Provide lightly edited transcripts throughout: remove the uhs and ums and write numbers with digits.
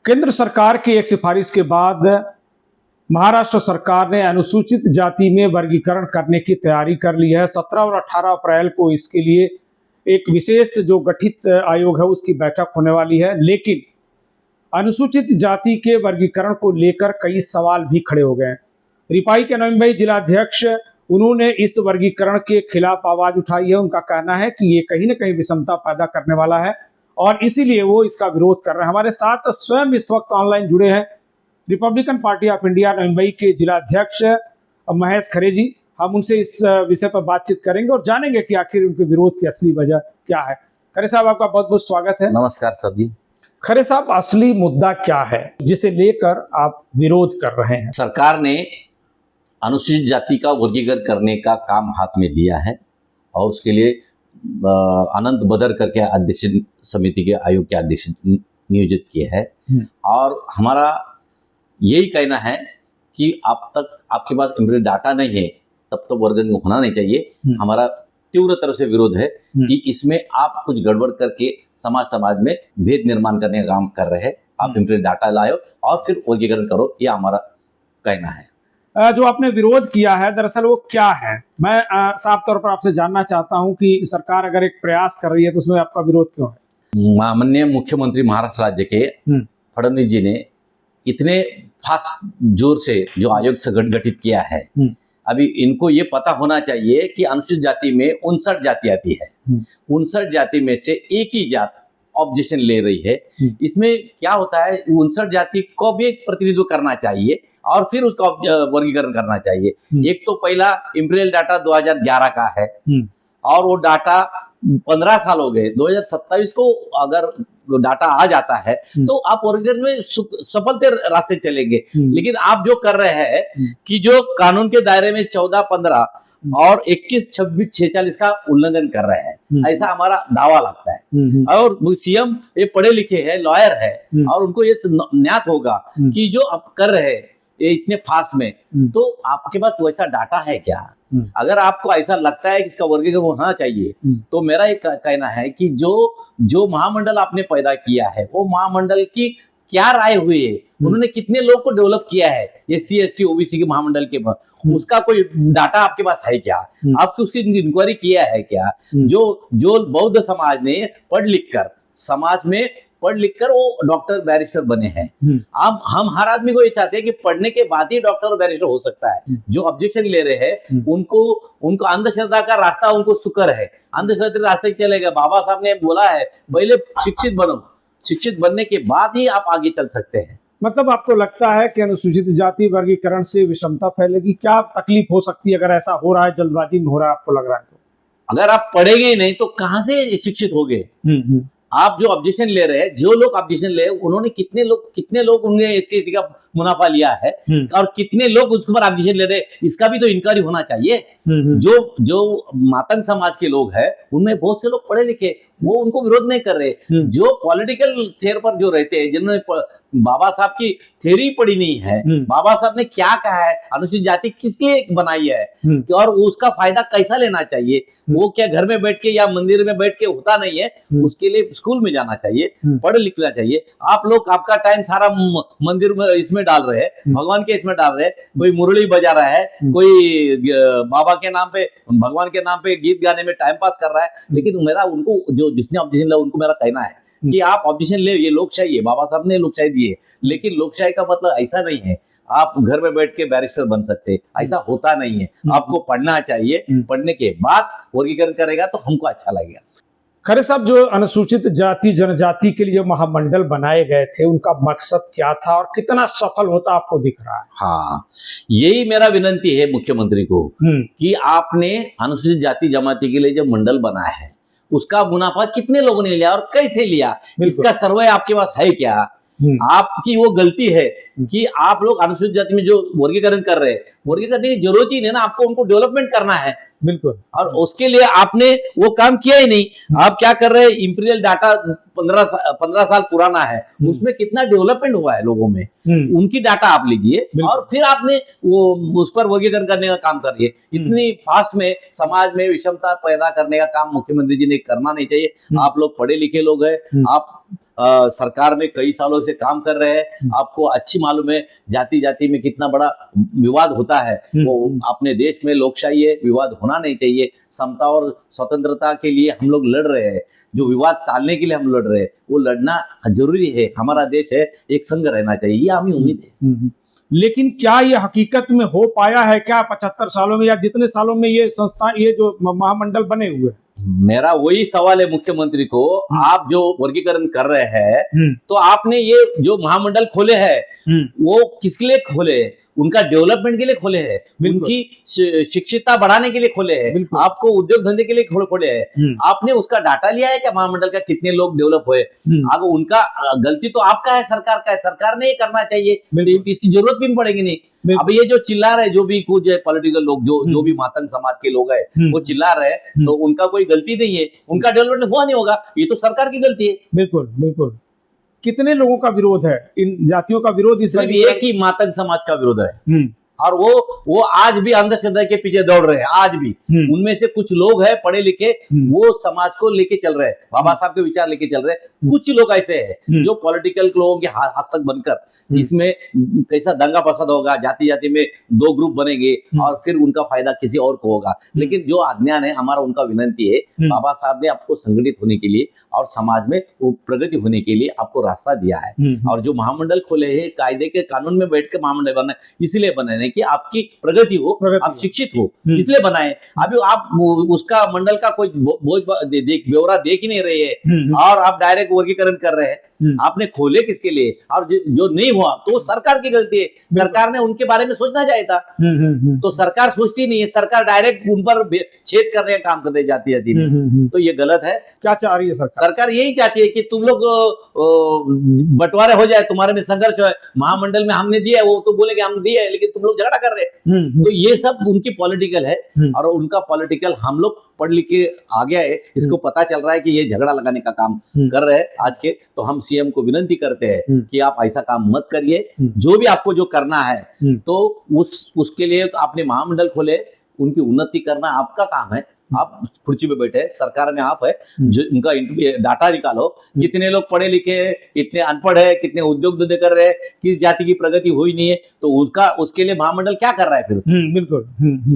केंद्र सरकार की एक सिफारिश के बाद महाराष्ट्र सरकार ने अनुसूचित जाति में वर्गीकरण करने की तैयारी कर ली है। 17 और 18 अप्रैल को इसके लिए एक विशेष जो गठित आयोग है उसकी बैठक होने वाली है, लेकिन अनुसूचित जाति के वर्गीकरण को लेकर कई सवाल भी खड़े हो गए हैं। रिपाई के नवीन भाई जिला अध्यक्ष, उन्होंने इस वर्गीकरण के खिलाफ आवाज उठाई है। उनका कहना है कि ये कहीं ना कहीं विषमता पैदा करने वाला है और इसीलिए वो इसका विरोध कर रहे हैं। हमारे साथ स्वयं इस वक्त ऑनलाइन जुड़े हैं Republican party of India Mumbai के जिला अध्यक्ष महेश खरे जी। हम उनसे इस विषय पर बातचीत करेंगे और जानेंगे कि आखिर उनके विरोध की असली वजह क्या है। खरे साहब, आपका बहुत बहुत स्वागत है। नमस्कार सर जी। खरे साहब, असली मुद्दा क्या है जिसे लेकर आप विरोध कर रहे हैं? सरकार ने अनुसूचित जाति का वर्गीकरण करने का काम हाथ में लिया है और उसके लिए अनंत बदर करके अध्यक्ष समिति के आयोग के अध्यक्ष नियोजित किए हैं। और हमारा यही कहना है कि अब तक आपके पास एम्पिरिकल डाटा नहीं है तब तो वर्गीकरण होना नहीं चाहिए। हमारा तीव्र तरह से विरोध है कि इसमें आप कुछ गड़बड़ करके समाज में भेद निर्माण करने का काम कर रहे हैं। आप एम्पिरिकल डाटा लाओ और फिर वर्गीकरण करो, ये हमारा कहना है। जो आपने विरोध किया है दरअसल वो क्या है? मैं साफ तौर पर आपसे जानना चाहता हूं कि सरकार अगर एक प्रयास कर रही है तो उसमें आपका विरोध क्यों है? माननीय मुख्यमंत्री महाराष्ट्र राज्य के फडणवीस जी ने इतने फास्ट जोर से जो आयोग गठित किया है, अभी इनको ये पता होना चाहिए कि अनुसूचित जाति में 59 जाति आती है। 59 जाति में से एक ही जात ऑब्जेक्शन ले रही है। इसमें क्या होता है, 59 जाति को भी एक प्रतिनिधित्व करना चाहिए और फिर उसका वर्गीकरण करना चाहिए। एक तो पहला इम्पीरियल डाटा 2011 का है और वो डाटा 15 साल हो गए। 2027 को अगर डाटा आ जाता है तो आप वर्गीकरण में सफलते रास्ते चलेंगे। लेकिन आप जो कर रहे हैं कि जो कानून के दायरे में 14, 15 और 21, 26, 46 का उल्लंघन कर रहे हैं, ऐसा हमारा दावा लगता है। और सीएम ये पढ़े लिखे हैं, लॉयर है और उनको ये ज्ञात होगा कि जो आप कर रहे हैं ये इतने फास्ट में, तो आपके पास वैसा डाटा है क्या? अगर आपको ऐसा लगता है कि इसका वर्गीकरण होना चाहिए तो मेरा एक कहना है कि जो महामंडल आपने पैदा किया है वो महामंडल की क्या राय हुई है, उन्होंने कितने लोग को डेवलप किया है SC ST OBC के महामंडल के, उसका कोई डाटा आपके पास है क्या? आपकी उसकी इंक्वायरी किया है क्या? जो बौद्ध समाज ने समाज में पढ़ लिख कर वो डॉक्टर बैरिस्टर बने हैं। अब हम हर आदमी को ये चाहते हैं कि पढ़ने के बाद ही डॉक्टर और बैरिस्टर हो सकता है। जो ऑब्जेक्शन ले रहे हैं उनको अंधश्रद्धा का रास्ता उनको सुकर है, अंधश्रद्धा रास्ते चलेगा। बाबा साहब ने बोला है पहले शिक्षित बनो, शिक्षित बनने के बाद ही आप आगे चल सकते हैं। मतलब आपको लगता है कि अनुसूचित जाति वर्गीकरण से विषमता फैलेगी? क्या तकलीफ हो सकती है अगर ऐसा हो रहा है, जल्दबाजी में हो रहा है आपको लग रहा है तो? अगर आप पढ़ेंगे ही नहीं तो कहां से शिक्षित होगे? आप जो ऑब्जेक्शन ले रहे हैं, जो लोग ऑब्जेक्शन ले रहे हैं, उन्होंने कितने लोग उन्होंने SC SC का मुनाफा लिया है और कितने लोग उसके ऊपर ऑब्जेक्शन ले रहे हैं, इसका भी तो इंक्वायरी होना चाहिए। जो मातंग समाज के लोग हैं उनमें बहुत से लोग पढ़े लिखे, वो उनको विरोध नहीं कर रहे। जो पॉलिटिकल चेयर पर जो रहते हैं, जिन्होंने बाबा साहब की थ्योरी पढ़ी नहीं है, बाबा साहब ने क्या कहा है, अनुसूचित जाति किस लिए बनाई है और उसका फायदा कैसा लेना चाहिए, वो क्या घर में बैठ के या मंदिर में बैठ के होता नहीं है। उसके लिए स्कूल में जाना चाहिए, पढ़ लिखना चाहिए। आप लोग आपका टाइम सारा मंदिर में इसमें डाल रहे हैं, भगवान के इसमें डाल रहे हैं। कोई मुरली बजा रहा है, कोई बाबा के नाम पे, भगवान के नाम पे गीत गाने में टाइम पास कर रहा है। लेकिन मेरा उनको जिसने ऑब्जेक्शन लिया उनको मेरा कहना है कि आप ऑब्जेक्शन ले, ये लोकशाही है, बाबा साहब ने लोकशाही दी है, लेकिन लोकशाही का मतलब ऐसा नहीं है आप घर में बैठ के बैरिस्टर बन सकते, ऐसा होता नहीं है। आपको पढ़ना चाहिए, पढ़ने के बाद वर्गीकरण करेगा तो हमको अच्छा लगेगा। खरे साहब, जो अनुसूचित जाति जनजाति के लिए जो महामंडल बनाए गए थे उनका मकसद क्या था और कितना सफल होता आपको दिख रहा है? हाँ, यही मेरा विनती है मुख्यमंत्री को कि आपने अनुसूचित जाति जमाती के लिए जो मंडल बनाया है उसका मुनाफा कितने लोगों ने लिया और कैसे लिया, इसका सर्वे आपके पास है क्या? आपकी वो गलती है कि आप लोग अनुसूचित जाति में जो वर्गीकरण कर रहे हैं, वर्गीकरण करने की जरूरत ही नहीं ना, आपको उनको डेवलपमेंट करना है। बिल्कुल। और उसके लिए आपने वो काम किया ही नहीं। आप क्या कर रहे हैं, इंपीरियल डाटा 15 साल पुराना है, उसमें कितना डेवलपमेंट हुआ है लोगों में, उनकी डाटा आप लीजिए और फिर आपने वो उस पर वर्गीकरण करने का काम करिए। इतनी फास्ट में समाज में विषमता पैदा करने का काम मुख्यमंत्री जी ने करना नहीं चाहिए। आप लोग पढ़े लिखे लोग हैं, आप सरकार में कई सालों से काम कर रहे हैं, आपको अच्छी मालूम है जाति जाति में कितना बड़ा विवाद होता है। वो अपने देश में लोकशाही है, विवाद होना नहीं चाहिए। समता और स्वतंत्रता के लिए हम लोग लड़ रहे हैं, जो विवाद टालने के लिए हम लड़ रहे हैं, वो लड़ना जरूरी है। हमारा देश है, एक संग रहना चाहिए, ये हमें उम्मीद है। लेकिन क्या ये हकीकत में हो पाया है क्या 75 सालों में, या जितने सालों में ये संस्था, ये जो महामंडल बने हुए? मेरा वही सवाल है मुख्यमंत्री को, आप जो वर्गीकरण कर रहे हैं, तो आपने ये जो महामंडल खोले हैं वो किसके लिए खोले? उनका डेवलपमेंट के लिए खोले हैं, उनकी शिक्षितता बढ़ाने के लिए खोले हैं, आपको उद्योग धंधे के लिए खोले हैं। आपने उसका डाटा लिया है क्या महामंडल का, कितने लोग डेवलप हुए? अगर उनका गलती तो आपका है, सरकार का है, सरकार ने ये करना चाहिए, इसकी जरूरत भी पड़ेगी नहीं। अब ये जो चिल्ला रहे, जो भी कुछ पॉलिटिकल लोग, जो भी मातंग समाज के लोग हैं, वो चिल्ला रहे, तो उनका कोई गलती नहीं है, उनका डेवलपमेंट हुआ नहीं होगा, ये तो सरकार की गलती है। बिल्कुल बिल्कुल। कितने लोगों का विरोध है, इन जातियों का विरोध? सिर्फ एक ही मातंग समाज का विरोध है, और वो आज भी अंधश्रद्धा के पीछे दौड़ रहे हैं। आज भी उनमें से कुछ लोग हैं पढ़े लिखे, वो समाज को लेके चल रहे हैं, बाबा साहब के विचार लेके चल रहे हैं। कुछ लोग ऐसे हैं जो पॉलिटिकल लोगों के हस्तक बनकर इसमें कैसा दंगा फसाद होगा, जाति जाति में दो ग्रुप बनेंगे और फिर उनका फायदा किसी और को होगा। लेकिन जो अज्ञान है हमारा, उनका विनंती है, बाबा साहब ने आपको संगठित होने के लिए और समाज में वो प्रगति होने के लिए आपको रास्ता दिया है। और जो महामंडल खोले हैं, कायदे के कानून में बैठ के महामंडल बना, इसीलिए बने कि आपकी प्रगति हो, आप शिक्षित हो, इसलिए बनाए। अभी आप उसका मंडल का कोई ब्यौरा देख ही नहीं रहे हैं, और आप डायरेक्ट वर्गीकरण कर रहे हैं। आपने खोले किसके लिए? और जो नहीं हुआ तो सरकार की गलती है, सरकार ने उनके बारे में सोचना चाहिए था। तो सरकार सोचती नहीं है, सरकार डायरेक्ट उन पर छेद करने का काम करते जाती है, तो ये गलत है। क्या चाह रही है सरकार? सरकार यही चाहती है कि तुम लोग बंटवारे हो जाए, तुम्हारे में संघर्ष हो। महामंडल में हमने दिया है, वो तो बोलेंगे हम दिया है, लेकिन तुम लोग झगड़ा कर रहे हैं। तो ये सब उनकी पॉलिटिकल है, और उनका पॉलिटिकल हम लोग पढ़ लिख के आ गया है, इसको पता चल रहा है कि ये झगड़ा लगाने का काम कर रहे हैं आज के। तो हम सीएम को विनती करते हैं कि आप ऐसा काम मत करिए, जो भी आपको जो करना है तो उसके लिए आपने महामंडल खोले, उनकी उन्नति करना आपका काम है। आप कुर्सी पे बैठे, सरकार में आप है, जो उनका डाटा निकालो, कितने लोग पढ़े लिखे हैं, कितने अनपढ़ है, कितने उद्योग धंधे कर रहे हैं, किस जाति की प्रगति हुई नहीं है, तो उसके लिए महामंडल क्या कर रहा है फिर? बिल्कुल।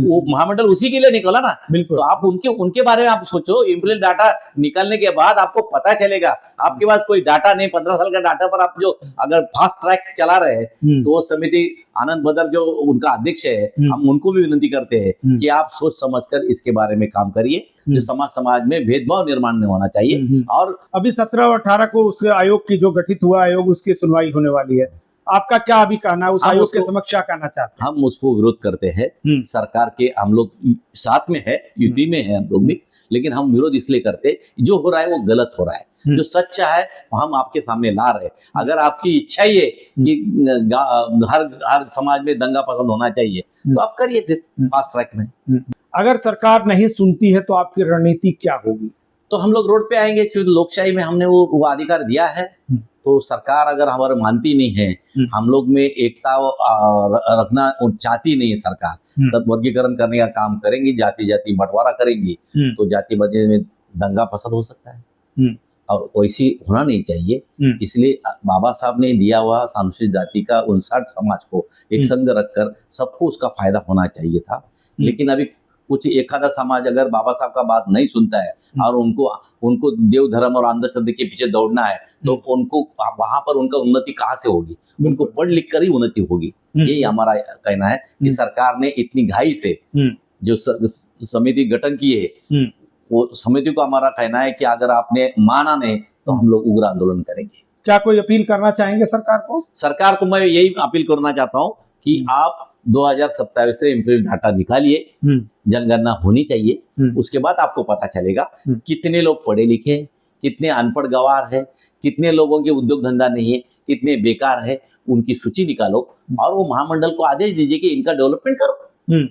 वो महामंडल उसी के लिए निकला ना। बिल्कुल। तो आप उनके बारे में आप सोचो। इम्प्लीमेंट डाटा निकालने के बाद आपको पता चलेगा। आपके पास कोई डाटा नहीं, 15 साल का डाटा पर आप जो अगर फास्ट ट्रैक चला रहे हैं, तो वो समिति आनंद बदर जो उनका अध्यक्ष है, हम उनको भी विनती करते हैं कि आप सोच समझकर इसके बारे में काम करिए, जो समाज में भेदभाव निर्माण नहीं होना चाहिए। और अभी 17 और 18 को उस आयोग की जो गठित हुआ आयोग, उसकी सुनवाई होने वाली है, आपका क्या अभी कहना है? उस आयोग के समक्ष क्या कहना चाहते हैं? हम उसको विरोध करते हैं। सरकार के हम लोग साथ में है, यूपी में है हम लोग भी, लेकिन हम विरोध इसलिए करते, जो हो रहा है वो गलत हो रहा है। जो सच्चा है हम आपके सामने ला रहे हैं। अगर आपकी इच्छा ही है कि हर समाज में दंगा पसंद होना चाहिए, तो आप करिए फिर फास्ट ट्रैक में। अगर सरकार नहीं सुनती है तो आपकी रणनीति क्या होगी? तो हम लोग रोड पे आएंगे, क्योंकि लोकशाही में हमने वो अधिकार दिया है। तो सरकार अगर हमारे मानती नहीं है, हम लोग में एकता रखना चाहती नहीं है सरकार, सब वर्गीकरण करने का काम करेंगी, जाति जाति बंटवारा करेंगी, तो जाति बदले में दंगा फसाद हो सकता है, और वैसी होना नहीं चाहिए। इसलिए बाबा साहब ने दिया हुआ अनुसूचित जाति का 59 समाज को एक संग रखकर सबको उसका फायदा होना चाहिए था। लेकिन अभी कुछ एक आधा समाज अगर बाबा साहब का बात नहीं सुनता है, और उनको देव धर्म और अंधश्रद्धा के पीछे दौड़ना है, तो उनको वहां पर उनका उन्नति कहाँ से होगी? उनको पढ़ लिख कर ही उन्नति होगी। यही हमारा कहना है कि सरकार ने इतनी घाई से जो समिति गठन की है, वो समिति को हमारा कहना है कि अगर आपने माना नहीं तो हम लोग उग्र आंदोलन करेंगे। क्या कोई अपील करना चाहेंगे सरकार को? सरकार को मैं यही अपील करना चाहता हूँ कि आप 2027 से इम्प्लीमेंट डाटा निकालिए, जनगणना होनी चाहिए, उसके बाद आपको पता चलेगा कितने लोग पढ़े लिखे हैं, कितने अनपढ़ गवार है, कितने लोगों के उद्योग धंधा नहीं है, कितने बेकार है, उनकी सूची निकालो और वो महामंडल को आदेश दीजिए कि इनका डेवलपमेंट करो।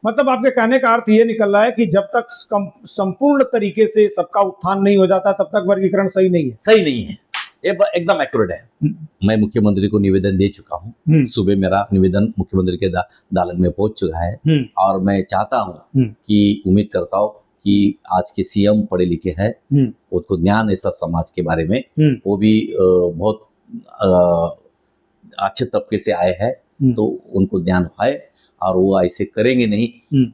मतलब आपके कहने का अर्थ ये निकल रहा है कि जब तक संपूर्ण तरीके से सबका उत्थान नहीं हो जाता तब तक वर्गीकरण सही नहीं है। सही नहीं है, ये एकदम एक्यूरेट है। मैं मुख्यमंत्री को निवेदन दे चुका हूँ, सुबह मेरा निवेदन मुख्यमंत्री के दालन में पहुंच चुका है, और मैं चाहता हूँ कि उम्मीद करता हूँ कि आज के सीएम पढ़े लिखे हैं, उनको ज्ञान है सर समाज के बारे में, वो भी बहुत अच्छे तबके से आए हैं, तो उनको ज्ञान है और वो ऐसे करेंगे नहीं,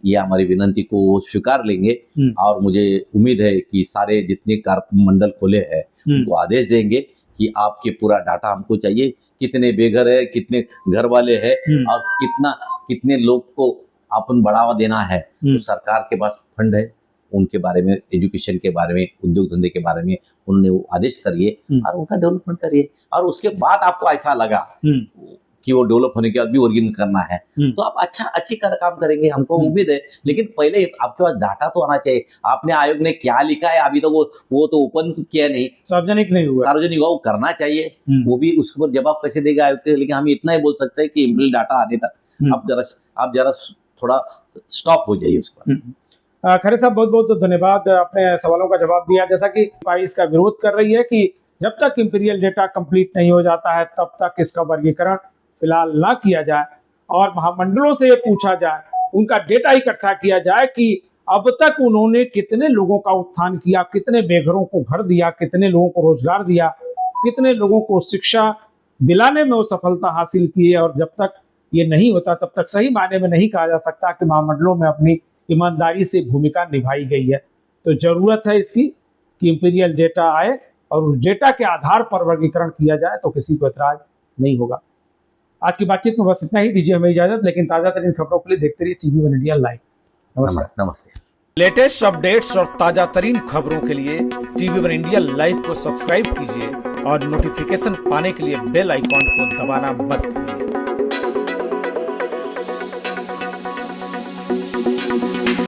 ये हमारी विनती को वो स्वीकार लेंगे। और मुझे उम्मीद है कि सारे जितने कार्य मंडल खोले हैं उनको आदेश देंगे कि आपके पूरा डाटा हमको चाहिए, कितने बेघर है, कितने घर वाले हैं और कितने लोग को अपन बढ़ावा देना है। तो सरकार के पास फंड है, उनके बारे में, एजुकेशन के बारे में, उद्योग धंधे के बारे में उन्होंने वो आदेश करिए और उनका डेवलपमेंट करिए। और उसके बाद आपको ऐसा लगा कि वो डेवलप होने के बाद भी वर्गिंग करना है, तो आप अच्छी काम करेंगे, हमको उम्मीद है। लेकिन पहले आपके पास डाटा तो आना चाहिए। आपने आयोग ने क्या लिखा है अभी तो वो तो ओपन किया नहीं, सार्वजनिक नहीं हुआ, वो करना चाहिए। वो भी उसके ऊपर जवाब कैसे देगा आयोग के। लेकिन हम इतना ही बोल सकते हैं कि इम्प्लीमेंट डाटा आने तक आप जरा थोड़ा स्टॉप हो जाइए उस पर। खरे साहब, बहुत बहुत धन्यवाद, अपने सवालों का जवाब दिया। जैसा कि भाई इसका विरोध कर रही है कि जब तक इंपीरियल डेटा कंप्लीट नहीं हो जाता है तब तक इसका वर्गीकरण फिलहाल ना किया जाए और महामंडलों से ये पूछा जाए, उनका डेटा इकट्ठा किया जाए कि अब तक उन्होंने कितने लोगों का उत्थान किया, कितने बेघरों को घर दिया, कितने लोगों को रोजगार दिया, कितने लोगों को शिक्षा दिलाने में वो सफलता हासिल की है। और जब तक ये नहीं होता तब तक सही मायने में नहीं कहा जा सकता कि महामंडलों में अपनी ईमानदारी से भूमिका निभाई गई है। तो जरूरत है इसकी कि इंपीरियल डेटा आए और उस डेटा के आधार पर वर्गीकरण किया जाए, तो किसी को एतराज नहीं होगा। आज की बातचीत में बस इतना ही, दीजिए हमें इजाजत। लेकिन ताजा तरीन खबरों के लिए देखते रहिए टीवी 1 इंडिया लाइव। नमस्ते। लेटेस्ट अपडेट्स और ताजा तरीन खबरों के लिए टीवी 1 इंडिया लाइव को सब्सक्राइब कीजिए और नोटिफिकेशन पाने के लिए बेल आइकॉन को दबाना मत भूलिए।